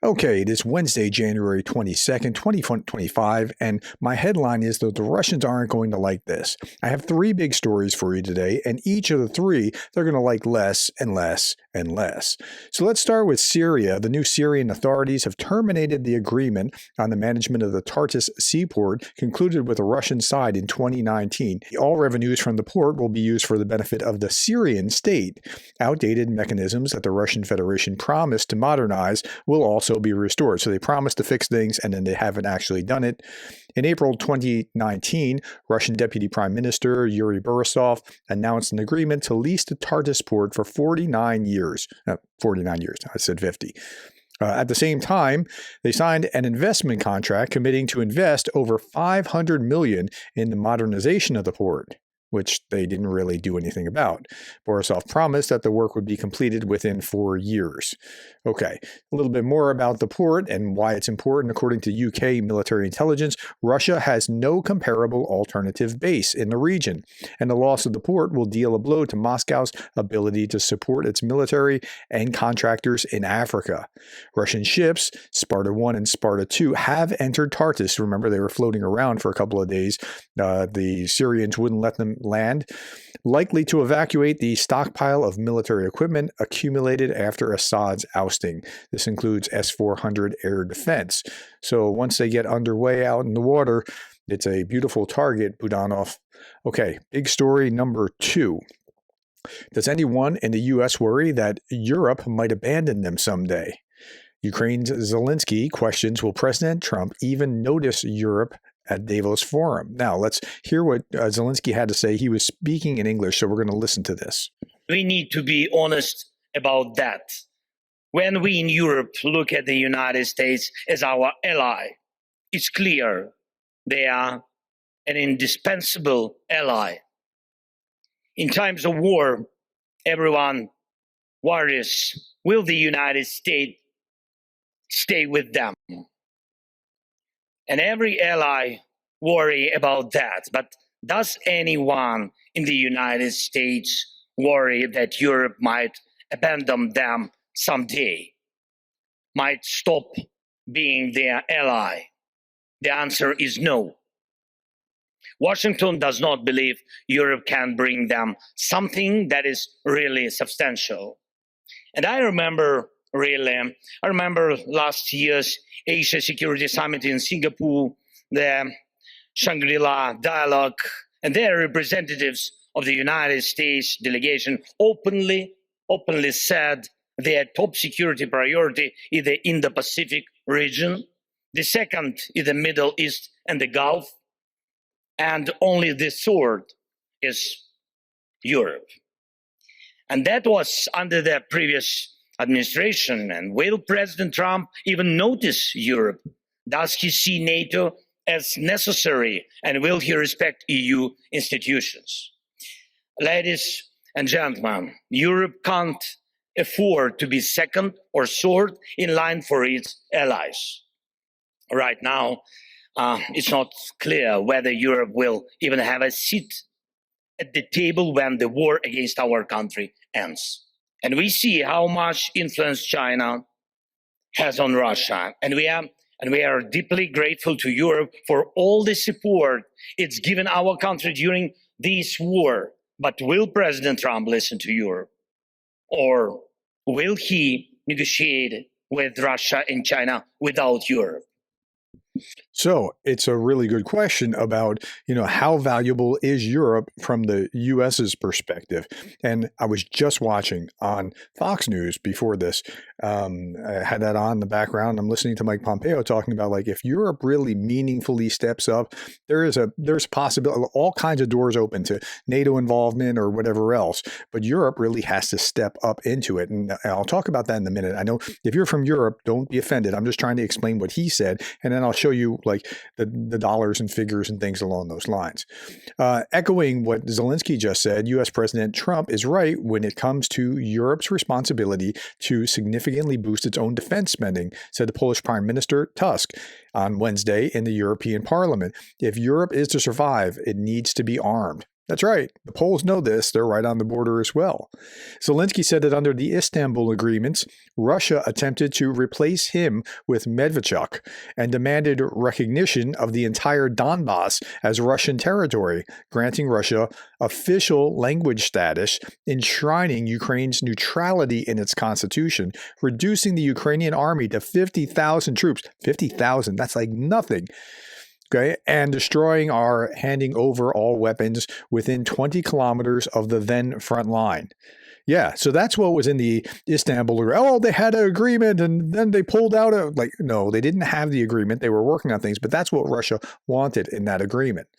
Okay, it is Wednesday, January 22nd, 2025, and my headline is that the Russians aren't going to like this. I have three big stories for you today, and each of the three they're going to like less and less and less. So let's start with Syria. The new Syrian authorities have terminated the agreement on the management of the Tartus seaport concluded with the Russian side in 2019. All revenues from the port will be used for the benefit of the Syrian state. Outdated mechanisms that the Russian Federation promised to modernize will also be restored. So they promised to fix things and then they haven't actually done it. In April 2019, Russian Deputy Prime Minister Yuri Borisov announced an agreement to lease the Tartus port for 49 years. 49 years, I said 50. At the same time, they signed an investment contract committing to invest over $500 million in the modernization of the port, which they didn't really do anything about. Borisov promised that the work would be completed within 4 years. Okay, a little bit more about the port and why it's important. According to UK military intelligence, Russia has no comparable alternative base in the region, and the loss of the port will deal a blow to Moscow's ability to support its military and contractors in Africa. Russian ships, Sparta 1 and Sparta 2, have entered Tartus. Remember, they were floating around for a couple of days. The Syrians wouldn't let them land, likely to evacuate the stockpile of military equipment accumulated after Assad's ousting. This includes S-400 air defense. So once they get underway out in the water, it's a beautiful target, Budanov. Okay, big story number 2. Does anyone in the U.S. worry that Europe might abandon them someday? Ukraine's Zelensky questions, will President Trump even notice Europe at Davos Forum? Now, let's hear what Zelensky had to say. He was speaking in English, so we're going to listen to this. We need to be honest about that. When we in Europe look at the United States as our ally, it's clear they are an indispensable ally. In times of war, everyone worries, will the United States stay with them? And every ally worry about that. But does anyone in the United States worry that Europe might abandon them someday, might stop being their ally? The answer is no. Washington does not believe Europe can bring them something that is really substantial. And I remember last year's Asia Security Summit in Singapore, the Shangri-La dialogue, and their representatives of the United States delegation openly said their top security priority is the Indo-Pacific region. The second is the Middle East and the Gulf. And only the third is Europe. And that was under the previous administration. And will President Trump even notice Europe? Does he see NATO as necessary? And will he respect EU institutions? Ladies and gentlemen, Europe can't afford to be second or third in line for its allies. Right now, it's not clear whether Europe will even have a seat at the table when the war against our country ends. And we see how much influence China has on Russia. And we are deeply grateful to Europe for all the support it's given our country during this war. But will President Trump listen to Europe? Or will he negotiate with Russia and China without Europe? So it's a really good question about, how valuable is Europe from the U.S.'s perspective? And I was just watching on Fox News before this. I had that on in the background. I'm listening to Mike Pompeo talking about, like, if Europe really meaningfully steps up, there's a possibility, all kinds of doors open to NATO involvement or whatever else. But Europe really has to step up into it. And I'll talk about that in a minute. I know if you're from Europe, don't be offended. I'm just trying to explain what he said. And then I'll show you, like, the dollars and figures and things along those lines. Echoing what Zelensky just said, U.S. President Trump is right when it comes to Europe's responsibility to significantly boost its own defense spending, said the Polish Prime Minister Tusk on Wednesday in the European Parliament. If Europe is to survive, it needs to be armed. That's right. The Poles know this. They're right on the border as well. Zelensky said that under the Istanbul agreements, Russia attempted to replace him with Medvedchuk and demanded recognition of the entire Donbass as Russian territory, granting Russia official language status, enshrining Ukraine's neutrality in its constitution, reducing the Ukrainian army to 50,000 troops. 50,000, that's like nothing. Okay, and destroying or handing over all weapons within 20 kilometers of the then front line. Yeah, so that's what was in the Istanbul Agreement. Oh, they had an agreement and then they pulled out. No, they didn't have the agreement. They were working on things, but that's what Russia wanted in that agreement.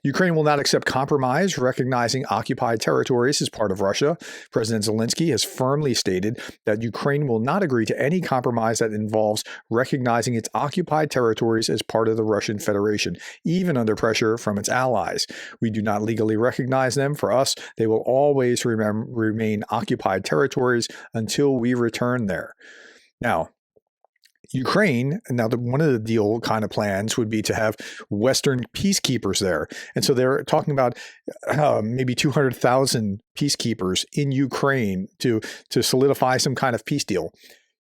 Ukraine will not accept compromise, recognizing occupied territories as part of Russia. President Zelensky has firmly stated that Ukraine will not agree to any compromise that involves recognizing its occupied territories as part of the Russian Federation, even under pressure from its allies. We do not legally recognize them. For us, they will always remain occupied territories until we return there. Now, Ukraine, now one of the deal kind of plans would be to have Western peacekeepers there. And so they're talking about maybe 200,000 peacekeepers in Ukraine to solidify some kind of peace deal.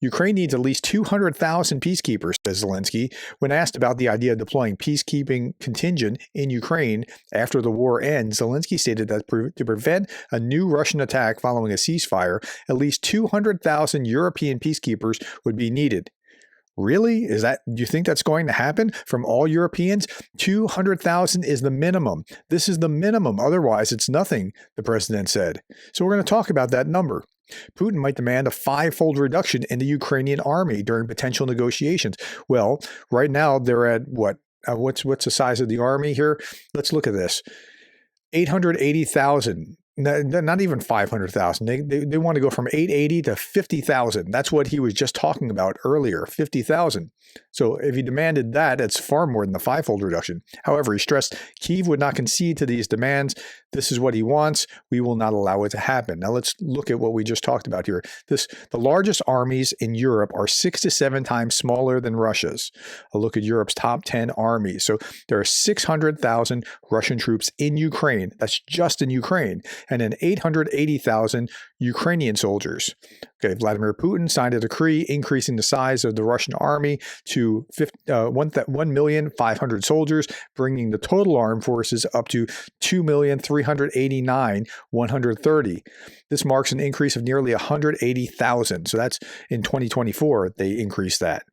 Ukraine needs at least 200,000 peacekeepers, says Zelensky. When asked about the idea of deploying peacekeeping contingent in Ukraine after the war ends, Zelensky stated that to prevent a new Russian attack following a ceasefire, at least 200,000 European peacekeepers would be needed. Really? Do you think that's going to happen from all Europeans? 200,000 is the minimum. This is the minimum. Otherwise, it's nothing, the president said. So we're going to talk about that number. Putin might demand a 5-fold reduction in the Ukrainian army during potential negotiations. Well, right now they're at what? What's the size of the army here? Let's look at this. 880,000. Not even 500,000. They want to go from 880 to 50,000. That's what he was just talking about earlier, 50,000. So if he demanded that, it's far more than the 5-fold reduction. However, he stressed Kyiv would not concede to these demands. This is what he wants. We will not allow it to happen. Now let's look at what we just talked about here. The largest armies in Europe are 6 to 7 times smaller than Russia's. A look at Europe's top 10 armies. So there are 600,000 Russian troops in Ukraine. That's just in Ukraine. And then 880,000 Ukrainian soldiers. Okay, Vladimir Putin signed a decree increasing the size of the Russian army to 1,500,000 soldiers, bringing the total armed forces up to 2,389,130. This marks an increase of nearly 180,000. So that's in 2024, they increased that.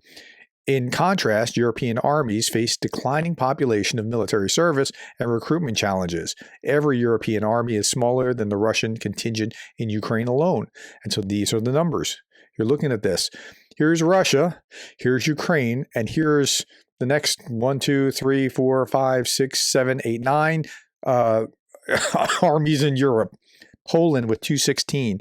In contrast, European armies face declining population of military service and recruitment challenges. Every European army is smaller than the Russian contingent in Ukraine alone. And so these are the numbers. You're looking at this. Here's Russia, here's Ukraine, and here's the next 1, 2, 3, 4, 5, 6, 7, 8, 9 armies in Europe. Poland with 216.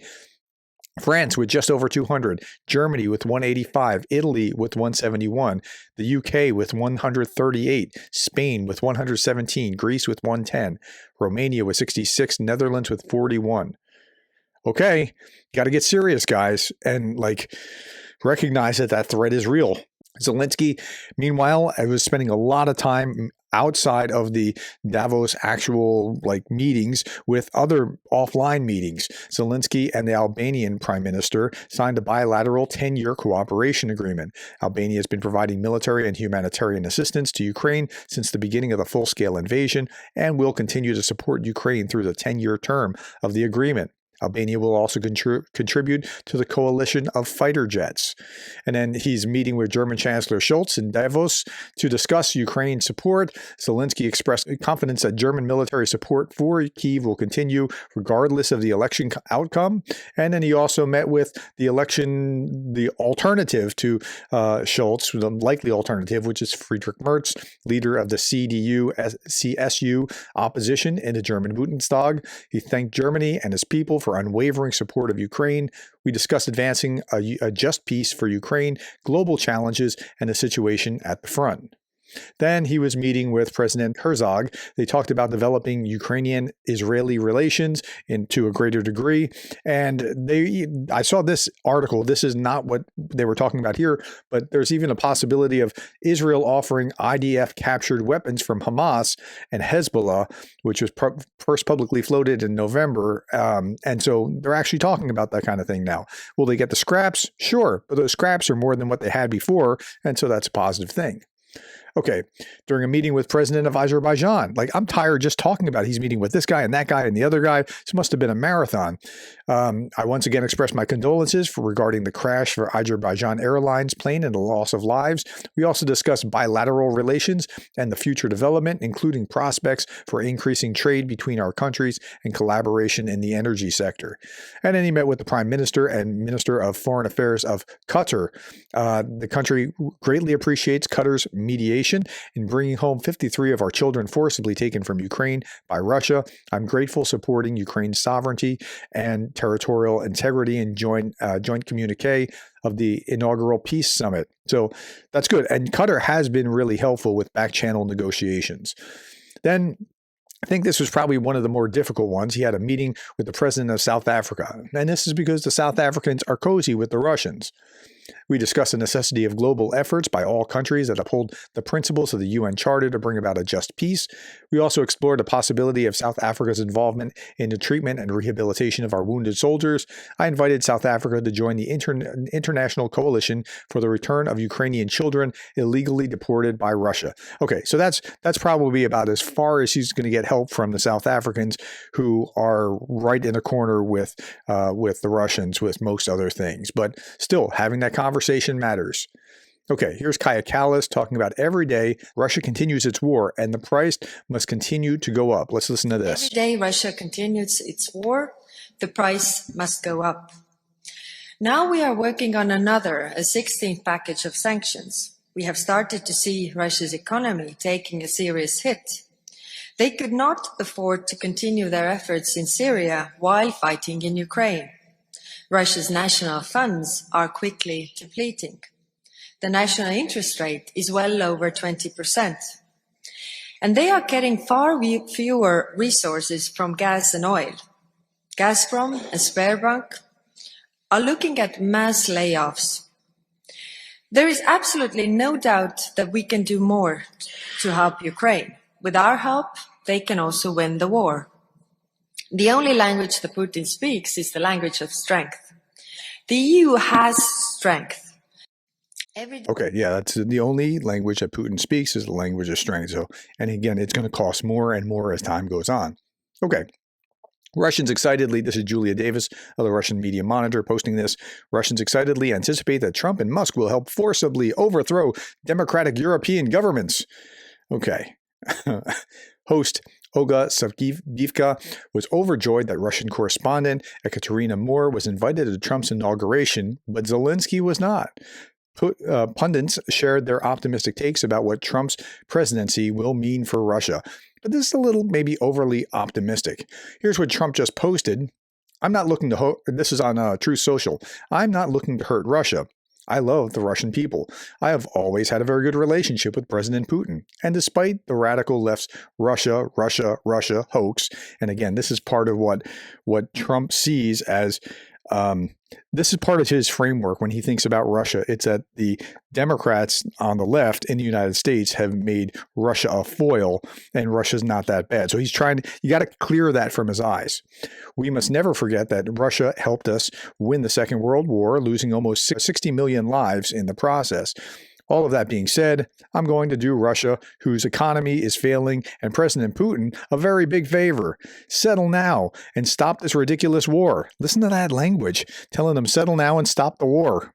France with just over 200, Germany with 185, Italy with 171, the UK with 138, Spain with 117, Greece with 110, Romania with 66, Netherlands with 41. Okay, you got to get serious, guys, and recognize that threat is real. Zelensky, meanwhile, I was spending a lot of time outside of the Davos actual meetings with other offline meetings. Zelensky and the Albanian prime minister signed a bilateral 10-year cooperation agreement. Albania has been providing military and humanitarian assistance to Ukraine since the beginning of the full-scale invasion and will continue to support Ukraine through the 10-year term of the agreement. Albania will also contribute to the coalition of fighter jets. And then he's meeting with German Chancellor Scholz in Davos to discuss Ukraine support. Zelensky expressed confidence that German military support for Kyiv will continue regardless of the election outcome. And then he also met with the alternative to Scholz, the likely alternative, which is Friedrich Merz, leader of the CSU opposition in the German Bundestag. He thanked Germany and his people for unwavering support of Ukraine. We discussed advancing a just peace for Ukraine, global challenges, and the situation at the front. Then he was meeting with President Herzog. They talked about developing Ukrainian-Israeli relations to a greater degree. And I saw this article. This is not what they were talking about here, but there's even a possibility of Israel offering IDF-captured weapons from Hamas and Hezbollah, which was first publicly floated in November. And so they're actually talking about that kind of thing now. Will they get the scraps? Sure, but those scraps are more than what they had before, and so that's a positive thing. Okay, during a meeting with President of Azerbaijan, like I'm tired just talking about it. He's meeting with this guy and that guy and the other guy. This must have been a marathon. I once again expressed my condolences regarding the crash for Azerbaijan Airlines plane and the loss of lives. We also discussed bilateral relations and the future development, including prospects for increasing trade between our countries and collaboration in the energy sector. And then he met with the Prime Minister and Minister of Foreign Affairs of Qatar. The country greatly appreciates Qatar's mediation in bringing home 53 of our children forcibly taken from Ukraine by Russia. I'm grateful supporting Ukraine's sovereignty and territorial integrity in joint communique of the inaugural peace summit. So that's good. And Qatar has been really helpful with back-channel negotiations. Then I think this was probably one of the more difficult ones. He had a meeting with the president of South Africa. And this is because the South Africans are cozy with the Russians. We discussed the necessity of global efforts by all countries that uphold the principles of the UN Charter to bring about a just peace. We also explored the possibility of South Africa's involvement in the treatment and rehabilitation of our wounded soldiers. I invited South Africa to join the international coalition for the return of Ukrainian children illegally deported by Russia. Okay, so that's probably about as far as he's going to get help from the South Africans, who are right in the corner with the Russians with most other things. But still, having that conversation matters. Okay, here's Kaja Kallas talking about every day Russia continues its war and the price must continue to go up. Let's listen to this. Every day Russia continues its war, the price must go up. Now we are working on a 16th package of sanctions. We have started to see Russia's economy taking a serious hit. They could not afford to continue their efforts in Syria while fighting in Ukraine. Russia's national funds are quickly depleting. The national interest rate is well over 20%. And they are getting far fewer resources from gas and oil. Gazprom and Sberbank are looking at mass layoffs. There is absolutely no doubt that we can do more to help Ukraine. With our help, they can also win the war. The only language that Putin speaks is the language of strength. The EU has strength. Okay, yeah, that's the only language that Putin speaks is the language of strength. So, and again, it's going to cost more and more as time goes on. Okay. Russians excitedly, this is Julia Davis of the Russian Media Monitor posting this, Russians excitedly anticipate that Trump and Musk will help forcibly overthrow democratic European governments. Okay. Host Olga Savgivka was overjoyed that Russian correspondent Ekaterina Moore was invited to Trump's inauguration, but Zelensky was not. Pundits shared their optimistic takes about what Trump's presidency will mean for Russia. But this is a little maybe overly optimistic. Here's what Trump just posted. I'm not looking to this is on Truth Social. I'm not looking to hurt Russia. I love the Russian people. I have always had a very good relationship with President Putin. And despite the radical left's Russia hoax, and again, this is part of what Trump sees as this is part of his framework when he thinks about Russia. It's that the Democrats on the left in the United States have made Russia a foil, and Russia's not that bad. So he's you got to clear that from his eyes. We must never forget that Russia helped us win the Second World War, losing almost 60 million lives in the process. All of that being said, I'm going to do Russia, whose economy is failing, and President Putin a very big favor. Settle now and stop this ridiculous war. Listen to that language, telling them settle now and stop the war.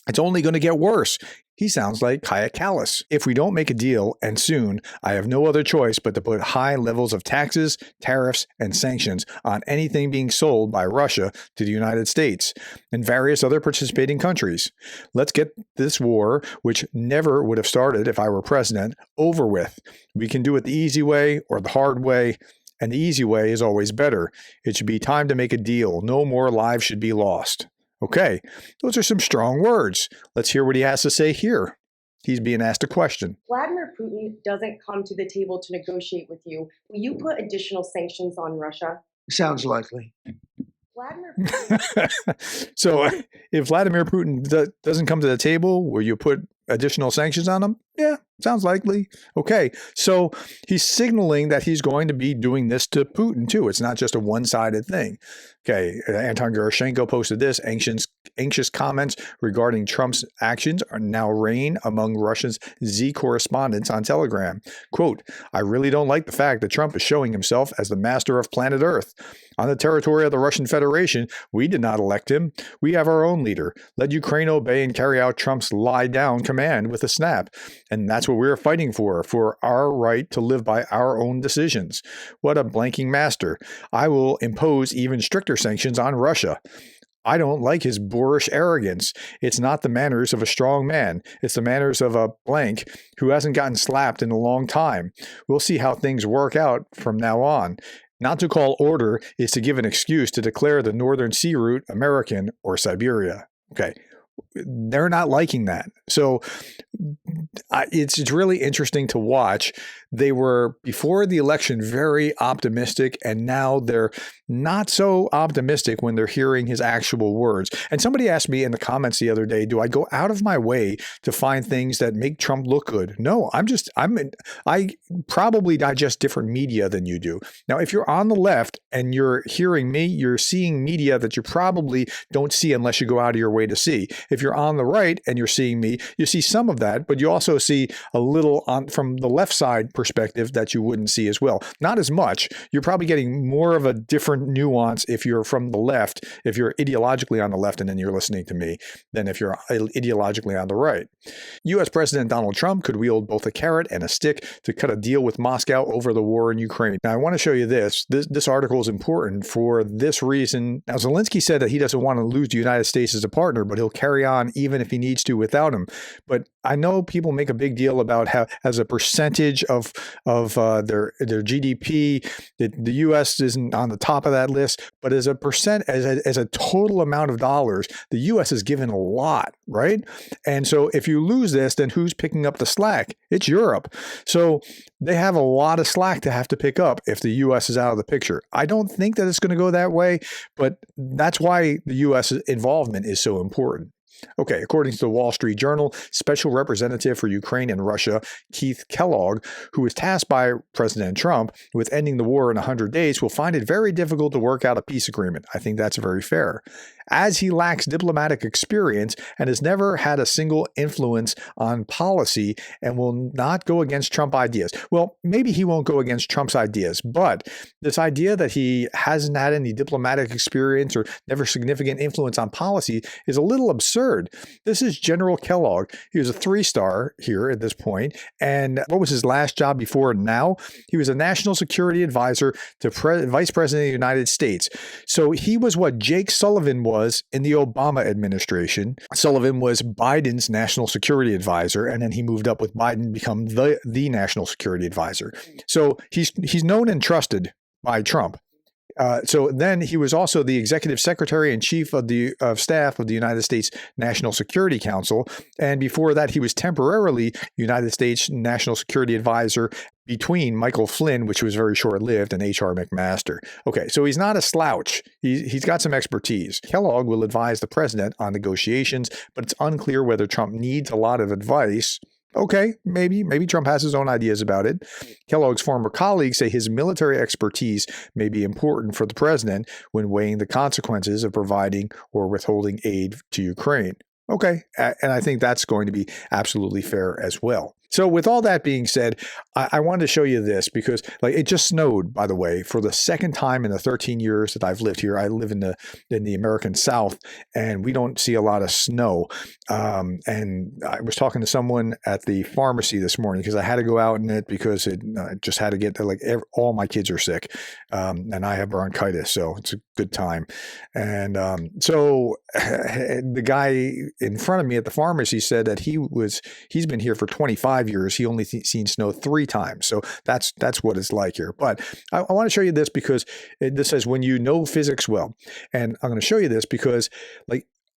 It's only going to get worse. He sounds like Kaja Kallas. If we don't make a deal, and soon, I have no other choice but to put high levels of taxes, tariffs, and sanctions on anything being sold by Russia to the United States and various other participating countries. Let's get this war, which never would have started if I were president, over with. We can do it the easy way or the hard way, and the easy way is always better. It should be time to make a deal. No more lives should be lost. Okay, those are some strong words. Let's hear what he has to say here. He's being asked a question. Vladimir Putin doesn't come to the table to negotiate with you. Will you put additional sanctions on Russia? Sounds likely. Vladimir Putin. So if Vladimir Putin doesn't come to the table, will you put additional sanctions on him? Yeah, sounds likely. Okay, so he's signaling that he's going to be doing this to Putin too. It's not just a one-sided thing. Okay, Anton Gerashenko posted this. Anxious comments regarding Trump's actions are now reign among Russia's Z correspondents on Telegram. Quote, I really don't like the fact that Trump is showing himself as the master of planet Earth. On the territory of the Russian Federation, we did not elect him. We have our own leader. Let Ukraine obey and carry out Trump's lie-down command with a snap. And that's what we're fighting for our right to live by our own decisions. What a blanking master. I will impose even stricter sanctions on Russia. I don't like his boorish arrogance. It's not the manners of a strong man. It's the manners of a blank who hasn't gotten slapped in a long time. We'll see how things work out from now on. Not to call order is to give an excuse to declare the Northern Sea Route American or Siberia. Okay. They're not liking that. So it's really interesting to watch. They were, before the election, very optimistic, and now they're not so optimistic when they're hearing his actual words. And somebody asked me in the comments the other day, do I go out of my way to find things that make Trump look good? No, I probably digest different media than you do. Now, if you're on the left and you're hearing me, you're seeing media that you probably don't see unless you go out of your way to see. If you're on the right and you're seeing me, you see some of that, but you also see a little from the left side perspective that you wouldn't see as well. Not as much. You're probably getting more of a different nuance if you're from the left, if you're ideologically on the left and then you're listening to me, than if you're ideologically on the right. U.S. President Donald Trump could wield both a carrot and a stick to cut a deal with Moscow over the war in Ukraine. Now, I want to show you this. This article is important for this reason. Now, Zelensky said that he doesn't want to lose the United States as a partner, but he'll carry on even if he needs to without him. But I know people make a big deal about how, as a percentage of their GDP, the U.S. isn't on the top of that list, but as a percent, as a total amount of dollars, the U.S. is given a lot, right? And so if you lose this, then who's picking up the slack? It's Europe. So they have a lot of slack to have to pick up if the U.S. is out of the picture. I don't think that it's going to go that way, but that's why the U.S. involvement is so important. Okay, according to the Wall Street Journal, Special Representative for Ukraine and Russia, Keith Kellogg, who was tasked by President Trump with ending the war in 100 days, will find it very difficult to work out a peace agreement. I think that's very fair, as he lacks diplomatic experience and has never had a single influence on policy and will not go against Trump ideas. Well, maybe he won't go against Trump's ideas, but this idea that he hasn't had any diplomatic experience or never significant influence on policy is a little absurd. This is General Kellogg. He was a 3-star here at this point. And what was his last job before now? He was a national security advisor to Vice President of the United States. So he was what Jake Sullivan was in the Obama administration. Sullivan was Biden's national security advisor, and then he moved up with Biden to become the national security advisor. So he's known and trusted by Trump. So then he was also the executive secretary and chief of staff of the United States National Security Council. And before that, he was temporarily United States National Security Advisor between Michael Flynn, which was very short-lived, and H.R. McMaster. Okay, so he's not a slouch. He's got some expertise. Kellogg will advise the president on negotiations, but it's unclear whether Trump needs a lot of advice. Okay, maybe Trump has his own ideas about it. Kellogg's former colleagues say his military expertise may be important for the president when weighing the consequences of providing or withholding aid to Ukraine. Okay, and I think that's going to be absolutely fair as well. So with all that being said, I wanted to show you this because it just snowed, by the way, for the second time in the 13 years that I've lived here. I live in the American South, and we don't see a lot of snow. And I was talking to someone at the pharmacy this morning because I had to go out in it because it just had to get all my kids are sick, and I have bronchitis, so it's a good time. And so the guy in front of me at the pharmacy said that he's been here for 25 years. He only seen snow 3 times. So that's what it's like here. But I want to show you this because this says when you know physics well. And I'm going to show you this because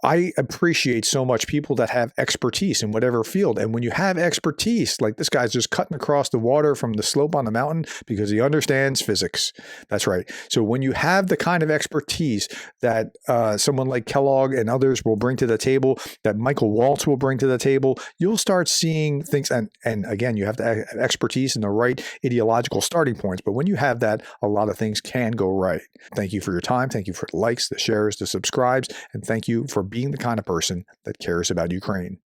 I appreciate so much people that have expertise in whatever field. And when you have expertise, like this guy's just cutting across the water from the slope on the mountain because he understands physics. That's right. So when you have the kind of expertise that someone like Kellogg and others will bring to the table, that Michael Waltz will bring to the table, you'll start seeing things. And again, you have to have expertise in the right ideological starting points. But when you have that, a lot of things can go right. Thank you for your time. Thank you for the likes, the shares, the subscribes, and thank you for being the kind of person that cares about Ukraine.